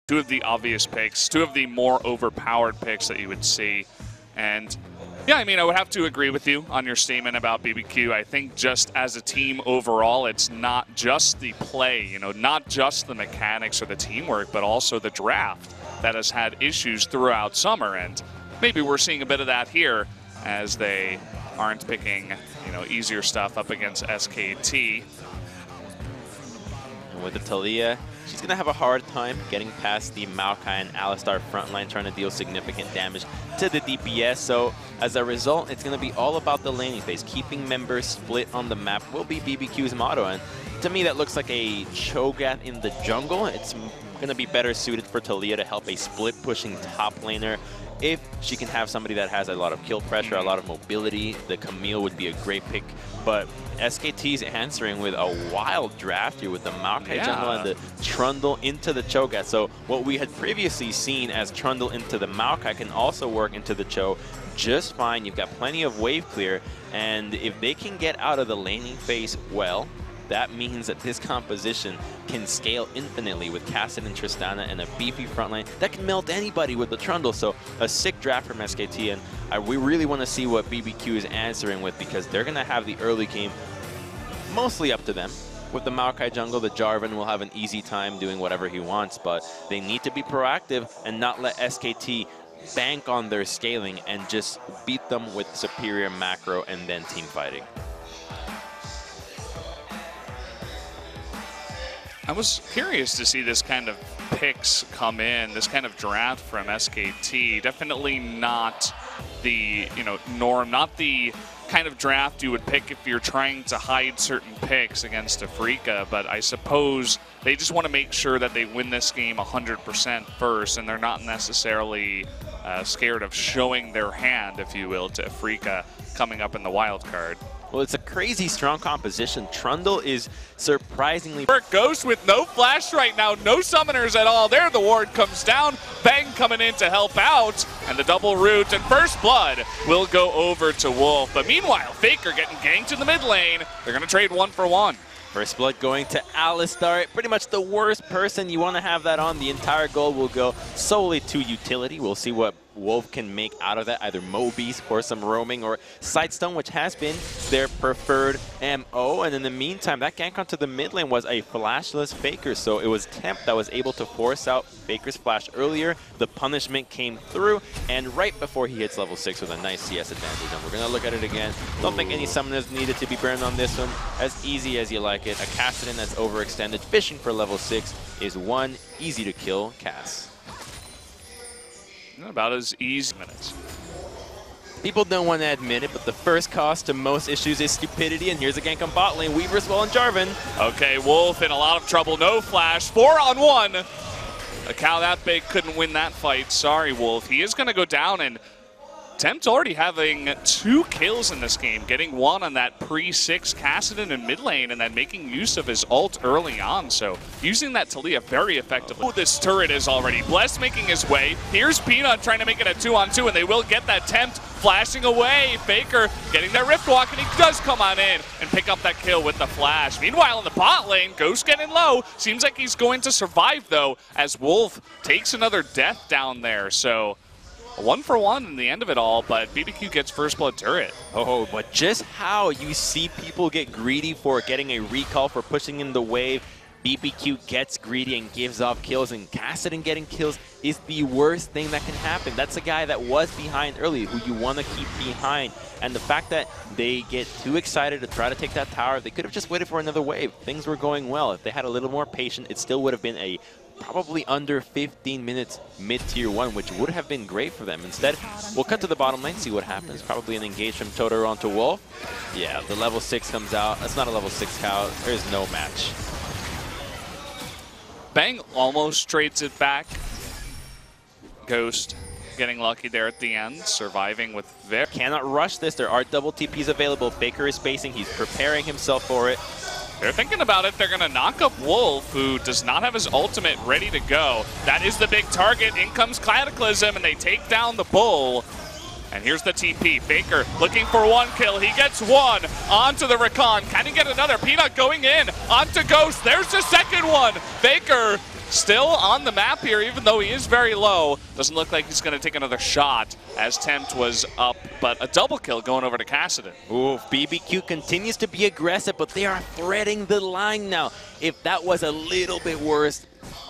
Two of the obvious picks, two of the more overpowered picks that you would see. And yeah, I mean, I would have to agree with you on your statement about BBQ. I think just as a team overall, it's not just the play, you know, not just the mechanics or the teamwork, but also the draft that has had issues throughout summer. And maybe we're seeing a bit of that here as they aren't picking, you know, easier stuff up against SKT. And with the Taliyah, she's going to have a hard time getting past the Maokai and Alistar front line, trying to deal significant damage to the DPS. So as a result, it's going to be all about the laning phase. Keeping members split on the map will be BBQ's motto. And to me, that looks like a Cho'Gath in the jungle. It's going to be better suited for Taliyah to help a split-pushing top laner. If she can have somebody that has a lot of kill pressure, a lot of mobility, the Camille would be a great pick. But SKT's answering with a wild draft here with the Maokai jungle and the Trundle into the Cho'Gath. So what we had previously seen as Trundle into the Maokai can also work into the Cho just fine. You've got plenty of wave clear, and if they can get out of the laning phase well, that means that this composition can scale infinitely with Cassidy and Tristana and a beefy frontline that can melt anybody with the Trundle. So a sick draft from SKT, and we really want to see what BBQ is answering with, because they're going to have the early game mostly up to them. With the Maokai jungle, the Jarvan will have an easy time doing whatever he wants, but they need to be proactive and not let SKT bank on their scaling and just beat them with superior macro and then team fighting. I was curious to see this kind of picks come in, this kind of draft from SKT. Definitely not the, you know, norm, not the kind of draft you would pick if you're trying to hide certain picks against Afrika, but I suppose they just want to make sure that they win this game 100% first, and they're not necessarily scared of showing their hand, if you will, to Afrika coming up in the wild card. Well, it's a crazy strong composition. Trundle is surprisingly... Ghost with no flash right now, no summoners at all. There the ward comes down, Bang coming in to help out, and the double root and first blood will go over to Wolf. But meanwhile, Faker getting ganked in the mid lane. They're going to trade 1 for 1. First blood going to Alistar, pretty much the worst person you want to have that on. The entire gold will go solely to utility. We'll see what Wolf can make out of that, either Mobies or some roaming or Sightstone, which has been their preferred MO. And in the meantime, that gank onto the mid lane was a flashless Faker, so it was Temp that was able to force out Faker's flash earlier. The punishment came through, and right before he hits level 6 with a nice CS advantage. And we're going to look at it again. Don't think any summoners needed to be burned on this one. As easy as you like it. A Cassidy that's overextended, fishing for level 6 is one easy to kill Cass. About as easy minutes. People don't want to admit it, but the first cost to most issues is stupidity, and here's a gank on bot lane. Weaver's well and Jarvan. Okay, Wolf in a lot of trouble. No flash. 4-on-1. A cow that big couldn't win that fight. Sorry, Wolf. He is going to go down, and Temp's already having 2 kills in this game, getting 1 on that pre-6 Cassidy in mid lane and then making use of his ult early on. So using that Taliyah very effectively. Oh, this turret is already. Bless making his way. Here's Peanut trying to make it a 2-on-2, and they will get that Tempt flashing away. Faker getting that Rift Walk, and he does come on in and pick up that kill with the flash. Meanwhile, in the bot lane, Ghost getting low. Seems like he's going to survive, though, as Wolf takes another death down there. So 1 for 1 in the end of it all, but BBQ gets first blood turret. Oh, but just how you see people get greedy for getting a recall for pushing in the wave. BBQ gets greedy and gives off kills, and Cassidy getting kills is the worst thing that can happen. That's a guy that was behind early, who you want to keep behind. And the fact that they get too excited to try to take that tower, they could have just waited for another wave. Things were going well. If they had a little more patience, it still would have been a probably under 15 minutes mid-tier 1, which would have been great for them. Instead, we'll cut to the bottom lane, see what happens. Probably an engage from Totoro onto Wolf. Yeah, the level 6 comes out. That's not a level 6 cow. There's no match. Bang almost trades it back. Ghost getting lucky there at the end, surviving with very... Cannot rush this. There are double TPs available. Faker is spacing. He's preparing himself for it. They're thinking about it. They're going to knock up Wolf, who does not have his ultimate ready to go. That is the big target. In comes Cataclysm, and they take down the Bull. And here's the TP. Faker looking for 1 kill. He gets 1 onto the Rakan. Can he get another? Peanut going in onto Ghost. There's the second one. Faker still on the map here, even though he is very low. Doesn't look like he's going to take another shot as Tempt was up, but a double kill going over to Kassadin. Ooh, BBQ continues to be aggressive, but they are threading the line now. If that was a little bit worse,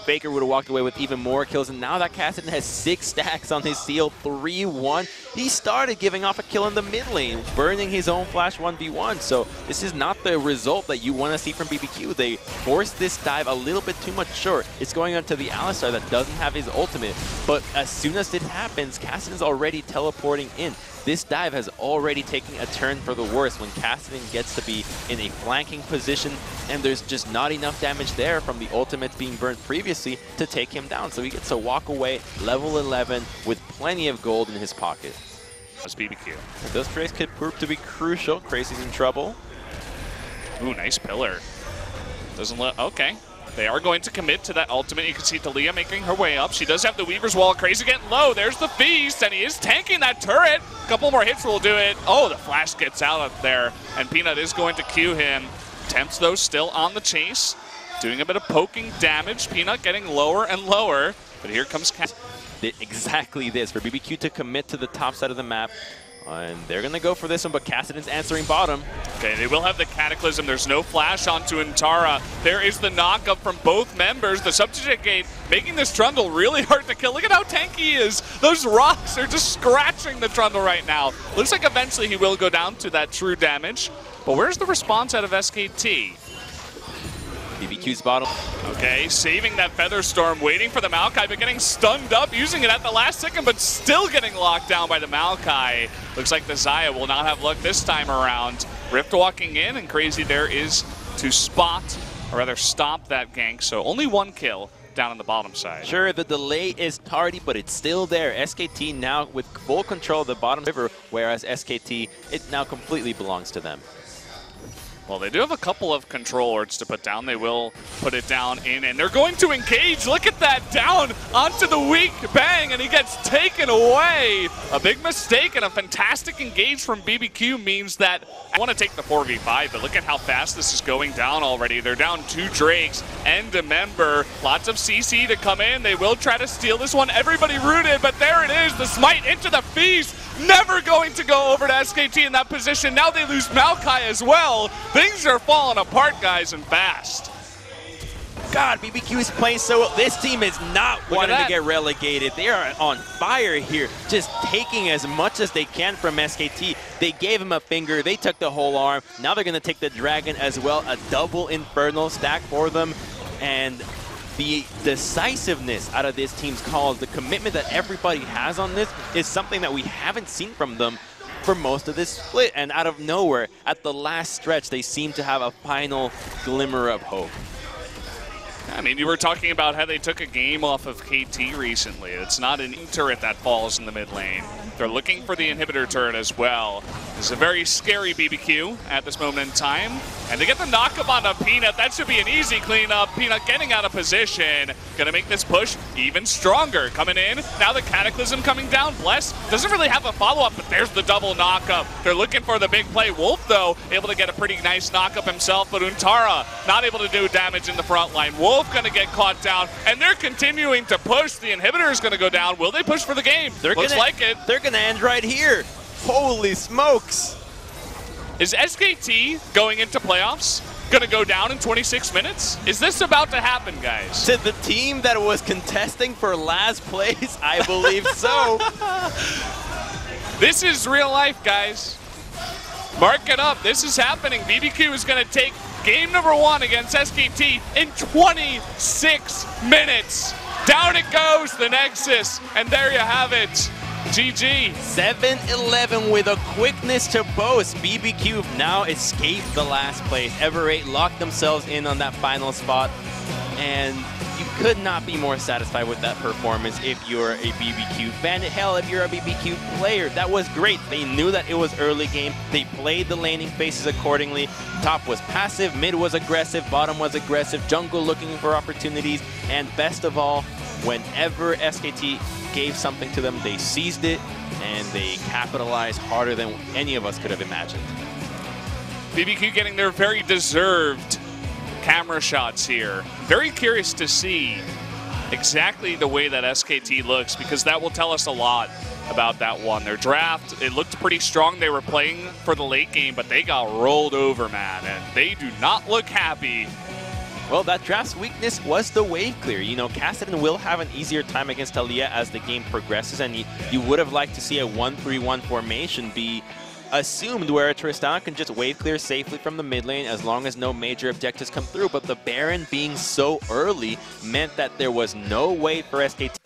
Faker would have walked away with even more kills, and now that Kassadin has 6 stacks on his seal, 3-1, he started giving off a kill in the mid lane, burning his own flash 1v1, so this is not the result that you want to see from BBQ. They forced this dive a little bit too much short. It's going onto the Alistar that doesn't have his ultimate, but as soon as it happens, Kassadin's already teleporting in. This dive has already taken a turn for the worse when Kassadin gets to be in a flanking position, and there's just not enough damage there from the ultimates being burned previously to take him down. So he gets to walk away level 11 with plenty of gold in his pocket. That's BBQ. Those trades could prove to be crucial. Crazy's in trouble. Ooh, nice pillar. Doesn't look okay. They are going to commit to that ultimate. You can see Talia making her way up. She does have the Weaver's Wall. Crazy getting low. There's the Feast, and he is tanking that turret. A couple more hits will do it. Oh, the flash gets out up there, and Peanut is going to Q him. Temps, though, still on the chase, doing a bit of poking damage. Peanut getting lower and lower, but here comes exactly this, for BBQ to commit to the top side of the map. And they're going to go for this one, but Kassadin's answering bottom. Okay, they will have the Cataclysm. There's no flash onto Untara. There is the knockup from both members. The Substitute Gate making this Trundle really hard to kill. Look at how tanky he is. Those rocks are just scratching the Trundle right now. Looks like eventually he will go down to that true damage. But where's the response out of SKT? BBQ's bottom. Okay, saving that Featherstorm, waiting for the Maokai, but getting stunned up, using it at the last second, but still getting locked down by the Maokai. Looks like the Xayah will not have luck this time around. Rift walking in, and Crazy there is to spot, or rather stop that gank, so only 1 kill down on the bottom side. Sure, the delay is tardy, but it's still there. SKT now with full control of the bottom river, whereas SKT, it now completely belongs to them. Well, they do have a couple of control wards to put down. They will put it down in, and they're going to engage. Look at that, down onto the weak bang, and he gets taken away. A big mistake and a fantastic engage from BBQ means that I want to take the 4v5, but look at how fast this is going down already. They're down 2 Drakes and a member. Lots of CC to come in. They will try to steal this one. Everybody rooted, but there it is. The smite into the Feast. Never going to go over to SKT in that position. Now they lose Maokai as well. Things are falling apart, guys, and fast. God, BBQ is playing so well. This team is not wanting to get relegated. They are on fire here, just taking as much as they can from SKT. They gave him a finger. They took the whole arm. Now they're going to take the Dragon as well. A double Infernal stack for them. And the decisiveness out of this team's calls, the commitment that everybody has on this is something that we haven't seen from them for most of this split. And out of nowhere, at the last stretch, they seem to have a final glimmer of hope. I mean, you were talking about how they took a game off of KT recently. It's not an turret that falls in the mid lane. They're looking for the inhibitor turret as well. This is a very scary BBQ at this moment in time. And they get the knockup on a Peanut. That should be an easy cleanup. Peanut getting out of position. Gonna make this push even stronger. Coming in. Now the Cataclysm coming down. Bless doesn't really have a follow-up, but there's the double knockup. They're looking for the big play. Wolf, though, able to get a pretty nice knockup himself, but Untara not able to do damage in the front line. Wolf gonna get caught down, and they're continuing to push. The inhibitor is gonna go down. Will they push for the game? Looks like it. They're gonna end right here. Holy smokes. Is SKT going into playoffs gonna go down in 26 minutes? Is this about to happen, guys? To the team that was contesting for last place, I believe so. This is real life, guys. Mark it up. This is happening. BBQ is gonna take game number 1 against SKT in 26 minutes. Down it goes, the Nexus, and there you have it. GG. 7-11 with a quickness to boast. BBQ now escaped the last place. Ever 8 locked themselves in on that final spot, and you could not be more satisfied with that performance if you're a BBQ fan. Hell, if you're a BBQ player, that was great. They knew that it was early game. They played the laning phases accordingly. Top was passive, mid was aggressive, bottom was aggressive, jungle looking for opportunities, and best of all, whenever SKT gave something to them, they seized it, and they capitalized harder than any of us could have imagined. BBQ getting their very deserved camera shots here. Very curious to see exactly the way that SKT looks, because that will tell us a lot about that one. Their draft, it looked pretty strong. They were playing for the late game, but they got rolled over, man, and they do not look happy. Well, that draft's weakness was the wave clear. You know, Kassadin will have an easier time against Taliyah as the game progresses, and you would have liked to see a 1-3-1 formation be assumed where Tristan can just wave clear safely from the mid lane as long as no major objectives come through. But the Baron being so early meant that there was no way for SKT